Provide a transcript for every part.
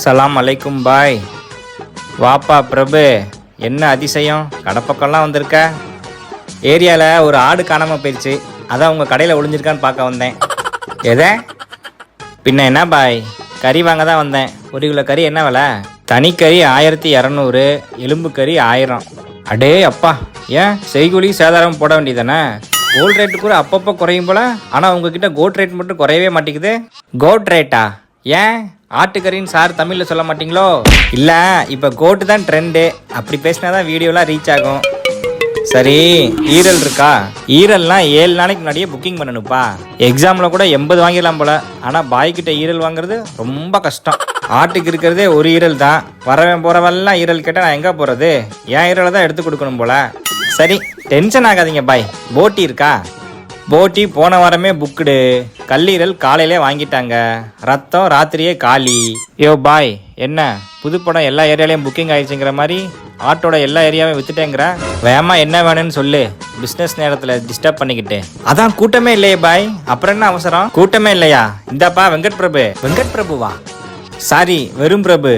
சலாம் அலைக்கும் பாய். வாப்பா பிரபு, என்ன அதிசயம், கடப்பக்கம்லாம் வந்திருக்க. ஏரியாவில் ஒரு ஆடு காணாமல் போயிடுச்சு, அதான் உங்கள் கடையில் ஒளிஞ்சிருக்கான்னு பார்க்க வந்தேன். எதை பின்ன என்ன பாய், கறி வாங்க தான் வந்தேன். ஒரு கிலோ கறி என்ன விலை? தனிக்கறி 1200, எலும்பு கறி 1000. அடே அப்பா, ஏன் செய்கூலி சேதாரம் போட வேண்டியதானே? கோல்ட் ரேட்டு கூட அப்பப்போ குறையும் போல, ஆனால் உங்ககிட்ட கோட் ரேட் மட்டும் குறையவே மாட்டேங்குது. கோட் ரேட்டா? ஏன் ஆட்டுக்கறின்னு சார் தமிழில் சொல்ல மாட்டீங்களோ? இல்லை, இப்போ கோட்டு தான் ட்ரெண்டு, அப்படி பேசினா தான் வீடியோலாம் ரீச் ஆகும். சரி, ஈரல் இருக்கா? ஈரல்லாம் 7 நாளைக்கு முன்னாடியே புக்கிங் பண்ணணுப்பா. எக்ஸாமில் கூட 80 வாங்கிடலாம் போல, ஆனால் பாய்கிட்ட ஈரல் வாங்குறது ரொம்ப கஷ்டம். ஆட்டுக்கு இருக்கிறதே ஒரு ஈரல் தான், வரவன் போகிறவெல்லாம் ஈரல் கேட்டால் நான் எங்கே போகிறது? என் ஈரலை தான் எடுத்து கொடுக்கணும் போல. சரி, டென்ஷன் ஆகாதீங்க பாய். போட்டி இருக்கா? போட்டி போன வாரமே புக்குடு. கல்லீரல் காலையிலே வாங்கிட்டாங்க, ரத்தம் ராத்திரியே காலி. யோ பாய், என்ன புது படம் எல்லா ஏரியாலையும் புக்கிங் ஆயிடுச்சுங்கிற மாதிரி ஆட்டோட எல்லா ஏரியாவையும் வித்துட்டேங்கிற? வேமா என்ன வேணும்னு சொல்லு, பிஸ்னஸ் நேரத்தில் டிஸ்டர்ப் பண்ணிக்கிட்டு. அதான் கூட்டமே இல்லையே பாய், அப்புறம் என்ன அவசரம்? கூட்டமே இல்லையா? இந்தாப்பா வெங்கட் பிரபு. வெங்கட் பிரபுவா? சாரி, வெறும் பிரபு.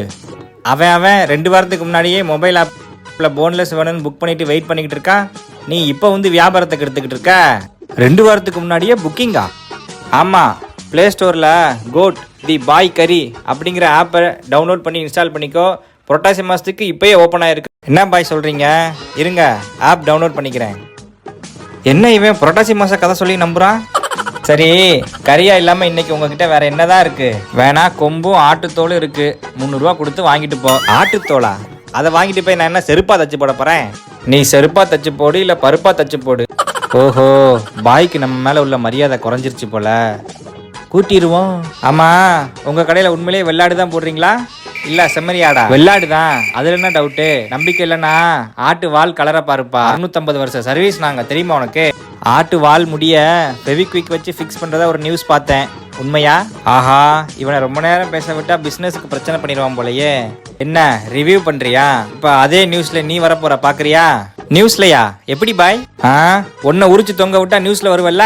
அவன் 2 வாரத்துக்கு முன்னாடியே மொபைல் ஆப்பில் போன்லெஸ் வேணும்னு புக் பண்ணிட்டு வெயிட் பண்ணிக்கிட்டு இருக்கான். நீ இப்போ வந்து வியாபாரத்துக்கு எடுத்துக்கிட்டு இருக்க. 2 வாரத்துக்கு முன்னாடியே புக்கிங்கா? ஆமாம், ப்ளே ஸ்டோரில் கோட் தி பாய் கறி அப்படிங்கிற ஆப்பை டவுன்லோட் பண்ணி இன்ஸ்டால் பண்ணிக்கோ. புரட்டாசி மாதத்துக்கு இப்போயே ஓப்பன் ஆகிருக்கு. என்ன பாய் சொல்கிறீங்க? இருங்க, ஆப் டவுன்லோட் பண்ணிக்கிறேன். என்ன இவன் புரட்டாசி மாதம் கதை சொல்லி நம்புகிறான்? சரி, கறியா இல்லாமல் இன்னைக்கு உங்ககிட்ட வேற என்னதான் இருக்கு? வேணா கொம்பும் ஆட்டுத்தோலும் இருக்கு, 300 ரூபா கொடுத்து வாங்கிட்டு போ. ஆட்டுத்தோலா? அதை வாங்கிட்டு போய் நான் என்ன செருப்பா தச்சு போட போறேன்? நீ செருப்பா தச்சு போடு, இல்லை பருப்பா தச்சு போடு. ஓஹோ, பாய்க்கு நம்ம மேல உள்ள மரியாதை குறைஞ்சிருச்சு போல, கூட்டிடுவோம். ஆமா, உங்க கடையில உண்மையிலேயே வெள்ளாடு தான் போடுறீங்களா இல்ல செம்மறி ஆடா? வெள்ளாடு தான், அதுல என்ன டவுட்டு? நம்பிக்கை இல்லைன்னா ஆட்டு வால் கலரை பாருப்பா. 250 வருஷம் சர்வீஸ் நாங்க, தெரியுமா உனக்கு? ஆட்டு வால் முடிய ஃபெவிக்விக் வச்சு ஃபிக்ஸ் பண்றதா ஒரு நியூஸ் பார்த்தேன், உண்மையா? ஆஹா, இவனை ரொம்ப நேரம் பேச விட்டா பிசினஸுக்கு பிரச்சனை பண்ணிடுவான் போலயே. என்ன ரிவ்யூ பண்றியா? இப்ப அதே நியூஸ்ல நீ வரப்போற, பாக்குறியா? நியூஸ்லயா? எப்படி பாய்? உன்னை உரிச்சு தொங்க விட்டா நியூஸ்ல வருவல்ல?